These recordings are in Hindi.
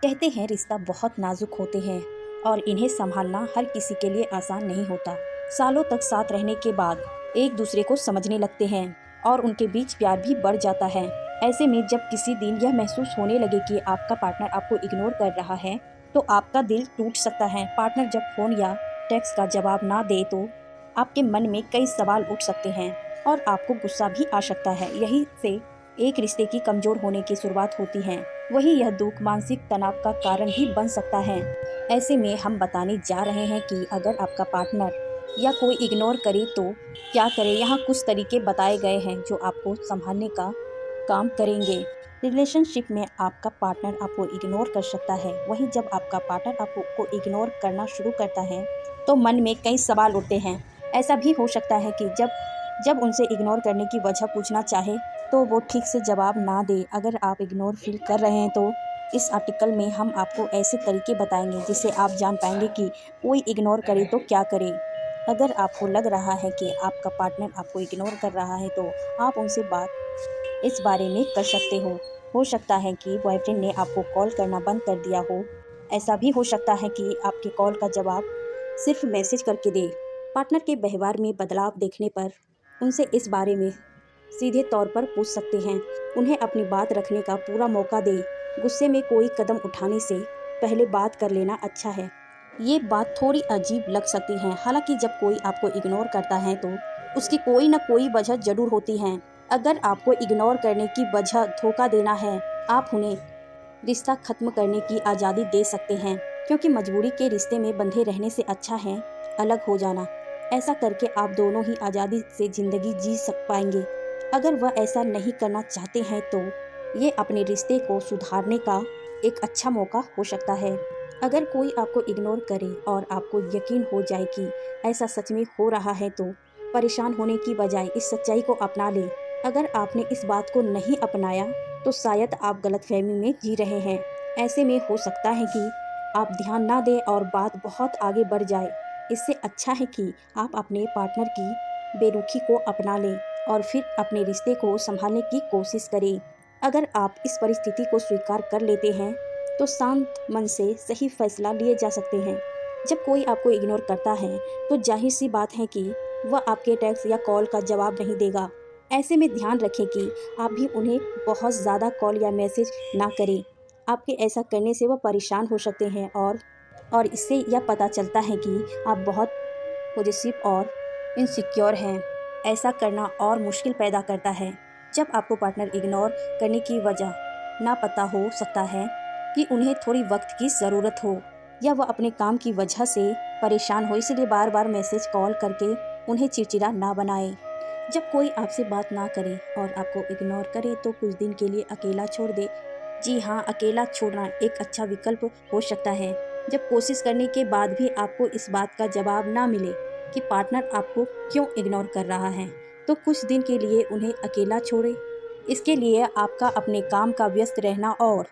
कहते हैं रिश्ता बहुत नाजुक होते हैं और इन्हें संभालना हर किसी के लिए आसान नहीं होता। सालों तक साथ रहने के बाद एक दूसरे को समझने लगते हैं और उनके बीच प्यार भी बढ़ जाता है। ऐसे में जब किसी दिन यह महसूस होने लगे कि आपका पार्टनर आपको इग्नोर कर रहा है तो आपका दिल टूट सकता है। पार्टनर जब फोन या टेक्स्ट का जवाब ना दे तो आपके मन में कई सवाल उठ सकते हैं और आपको गुस्सा भी आ सकता है। यही से एक रिश्ते की कमजोर होने की शुरुआत होती है। वही यह दुख मानसिक तनाव का कारण भी बन सकता है। ऐसे में हम बताने जा रहे हैं कि अगर आपका पार्टनर या कोई इग्नोर करे तो क्या करें। यहाँ कुछ तरीके बताए गए हैं जो आपको संभालने का काम करेंगे। रिलेशनशिप में आपका पार्टनर आपको इग्नोर कर सकता है। वहीं जब आपका पार्टनर आपको इग्नोर करना शुरू करता है तो मन में कई सवाल उठते हैं। ऐसा भी हो सकता है कि जब उनसे इग्नोर करने की वजह पूछना चाहे तो वो ठीक से जवाब ना दे। अगर आप इग्नोर फील कर रहे हैं तो इस आर्टिकल में हम आपको ऐसे तरीके बताएंगे जिससे आप जान पाएंगे कि कोई इग्नोर करे तो क्या करें। अगर आपको लग रहा है कि आपका पार्टनर आपको इग्नोर कर रहा है तो आप उनसे बात इस बारे में कर सकते हो। हो सकता है कि बॉयफ्रेंड ने आपको कॉल करना बंद कर दिया हो। ऐसा भी हो सकता है कि आपके कॉल का जवाब सिर्फ मैसेज करके दे। पार्टनर के व्यवहार में बदलाव देखने पर उनसे इस बारे में सीधे तौर पर पूछ सकते हैं। उन्हें अपनी बात रखने का पूरा मौका दें। गुस्से में कोई कदम उठाने से पहले बात कर लेना अच्छा है। ये बात थोड़ी अजीब लग सकती है, हालांकि जब कोई आपको इग्नोर करता है तो उसकी कोई ना कोई वजह जरूर होती है। अगर आपको इग्नोर करने की वजह धोखा देना है, आप उन्हें रिश्ता खत्म करने की आज़ादी दे सकते हैं, क्योंकि मजबूरी के रिश्ते में बंधे रहने से अच्छा है अलग हो जाना। ऐसा करके आप दोनों ही आज़ादी से ज़िंदगी जी पाएंगे। अगर वह ऐसा नहीं करना चाहते हैं तो ये अपने रिश्ते को सुधारने का एक अच्छा मौका हो सकता है। अगर कोई आपको इग्नोर करे और आपको यकीन हो जाए कि ऐसा सच में हो रहा है तो परेशान होने की बजाय इस सच्चाई को अपना लें। अगर आपने इस बात को नहीं अपनाया तो शायद आप गलतफहमी में जी रहे हैं। ऐसे में हो सकता है कि आप ध्यान ना दें और बात बहुत आगे बढ़ जाए। इससे अच्छा है कि आप अपने पार्टनर की बेरुखी को अपना लें और फिर अपने रिश्ते को संभालने की कोशिश करें। अगर आप इस परिस्थिति को स्वीकार कर लेते हैं तो शांत मन से सही फैसला लिए जा सकते हैं। जब कोई आपको इग्नोर करता है तो जाहिर सी बात है कि वह आपके टेक्स्ट या कॉल का जवाब नहीं देगा। ऐसे में ध्यान रखें कि आप भी उन्हें बहुत ज़्यादा कॉल या मैसेज ना करें। आपके ऐसा करने से वह परेशान हो सकते हैं और इससे यह पता चलता है कि आप बहुत पॉजिटिव और इनसिक्योर हैं। ऐसा करना और मुश्किल पैदा करता है। जब आपको पार्टनर इग्नोर करने की वजह ना पता हो सकता है कि उन्हें थोड़ी वक्त की ज़रूरत हो या वह अपने काम की वजह से परेशान हो, इसलिए बार बार मैसेज कॉल करके उन्हें चिड़चिड़ा ना बनाएं। जब कोई आपसे बात ना करे और आपको इग्नोर करे तो कुछ दिन के लिए अकेला छोड़ दे। जी हाँ, अकेला छोड़ना एक अच्छा विकल्प हो सकता है। जब कोशिश करने के बाद भी आपको इस बात का जवाब ना मिले कि पार्टनर आपको क्यों इग्नोर कर रहा है तो कुछ दिन के लिए उन्हें अकेला छोड़ें। इसके लिए आपका अपने काम का व्यस्त रहना और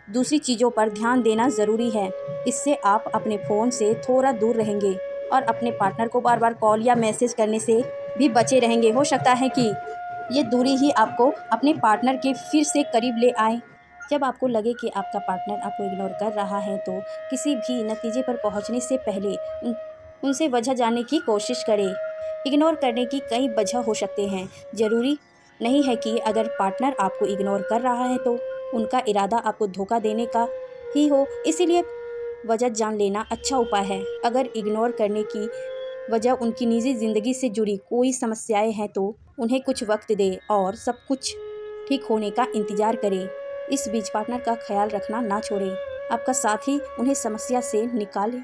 दूसरी चीज़ों पर ध्यान देना ज़रूरी है। इससे आप अपने फ़ोन से थोड़ा दूर रहेंगे और अपने पार्टनर को बार बार कॉल या मैसेज करने से भी बचे रहेंगे। हो सकता है कि ये दूरी ही आपको अपने पार्टनर के फिर से करीब ले आए। जब आपको लगे कि आपका पार्टनर आपको इग्नोर कर रहा है तो किसी भी नतीजे पर पहुंचने से पहले उनसे वजह जानने की कोशिश करें। इग्नोर करने की कई वजह हो सकते हैं। ज़रूरी नहीं है कि अगर पार्टनर आपको इग्नोर कर रहा है तो उनका इरादा आपको धोखा देने का ही हो, इसीलिए वजह जान लेना अच्छा उपाय है। अगर इग्नोर करने की वजह उनकी निजी ज़िंदगी से जुड़ी कोई समस्याएं हैं तो उन्हें कुछ वक्त दें और सब कुछ ठीक होने का इंतज़ार करें। इस बीच पार्टनर का ख्याल रखना ना छोड़ें। आपका साथ ही उन्हें समस्या से निकालने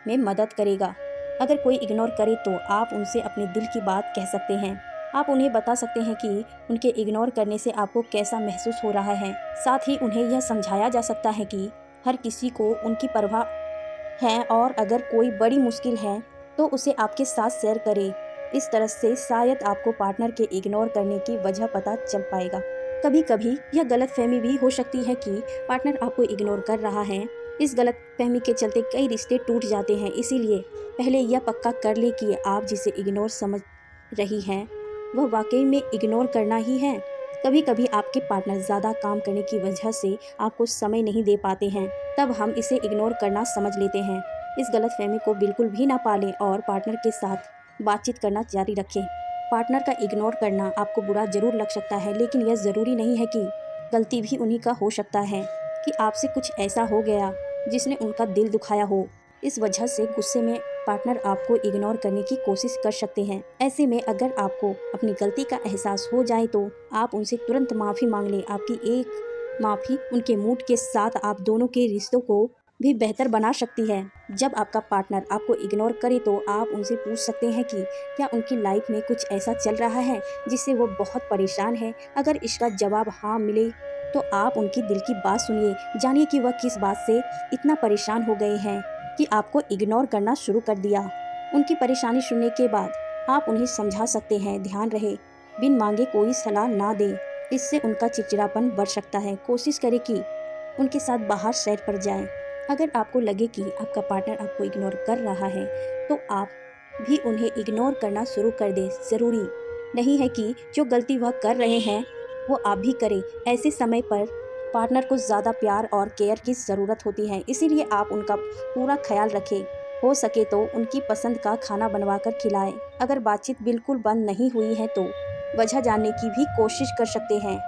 में मदद करेगा। अगर कोई इग्नोर करे तो आप उनसे अपने दिल की बात कह सकते हैं। आप उन्हें बता सकते हैं कि उनके इग्नोर करने से आपको कैसा महसूस हो रहा है। साथ ही उन्हें यह समझाया जा सकता है कि हर किसी को उनकी परवाह है और अगर कोई बड़ी मुश्किल है तो उसे आपके साथ शेयर करें। इस तरह से शायद आपको पार्टनर के इग्नोर करने की वजह पता चल पाएगा। कभी कभी यह गलतफहमी भी हो सकती है कि पार्टनर आपको इग्नोर कर रहा है। इस गलतफहमी के चलते कई रिश्ते टूट जाते हैं। इसीलिए पहले यह पक्का कर ले कि आप जिसे इग्नोर समझ रही हैं वह वाकई में इग्नोर करना ही है कभी कभी आपके पार्टनर ज़्यादा काम करने की वजह से आपको समय नहीं दे पाते हैं, तब हम इसे इग्नोर करना समझ लेते हैं। इस गलतफहमी को बिल्कुल भी ना पालें और पार्टनर के साथ बातचीत करना जारी रखें। पार्टनर का इग्नोर करना आपको बुरा ज़रूर लग सकता है, लेकिन यह ज़रूरी नहीं है कि गलती भी उन्हीं का हो सकता है कि आपसे कुछ ऐसा हो गया जिसने उनका दिल दुखाया हो। इस वजह से गुस्से में पार्टनर आपको इग्नोर करने की कोशिश कर सकते हैं। ऐसे में अगर आपको अपनी गलती का एहसास हो जाए तो आप उनसे तुरंत माफ़ी मांग लें। आपकी एक माफ़ी उनके मूड के साथ आप दोनों के रिश्तों को भी बेहतर बना सकती है। जब आपका पार्टनर आपको इग्नोर करे तो आप उनसे पूछ सकते हैं कि क्या उनकी लाइफ में कुछ ऐसा चल रहा है जिससे वो बहुत परेशान है। अगर इसका जवाब हाँ मिले तो आप उनकी दिल की बात सुनिए, जानिए कि वह किस बात से इतना परेशान हो गए हैं कि आपको इग्नोर करना शुरू कर दिया। उनकी परेशानी सुनने के बाद आप उन्हें समझा सकते हैं। ध्यान रहे, बिन मांगे कोई सलाह ना दें, इससे उनका चिड़चिड़ापन बढ़ सकता है। कोशिश करें कि उनके साथ बाहर सैर पर जाएं। अगर आपको लगे कि आपका पार्टनर आपको इग्नोर कर रहा है तो आप भी उन्हें इग्नोर करना शुरू कर दें। ज़रूरी नहीं है कि जो गलती वह कर रहे हैं वो आप भी करें। ऐसे समय पर पार्टनर को ज़्यादा प्यार और केयर की ज़रूरत होती है, इसीलिए आप उनका पूरा ख्याल रखें। हो सके तो उनकी पसंद का खाना बनवा कर खिलाएं। अगर बातचीत बिल्कुल बंद नहीं हुई है तो वजह जानने की भी कोशिश कर सकते हैं।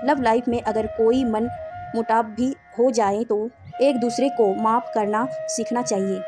लव लाइफ में अगर कोई मन मुटाव भी हो जाए तो एक दूसरे को माफ़ करना सीखना चाहिए।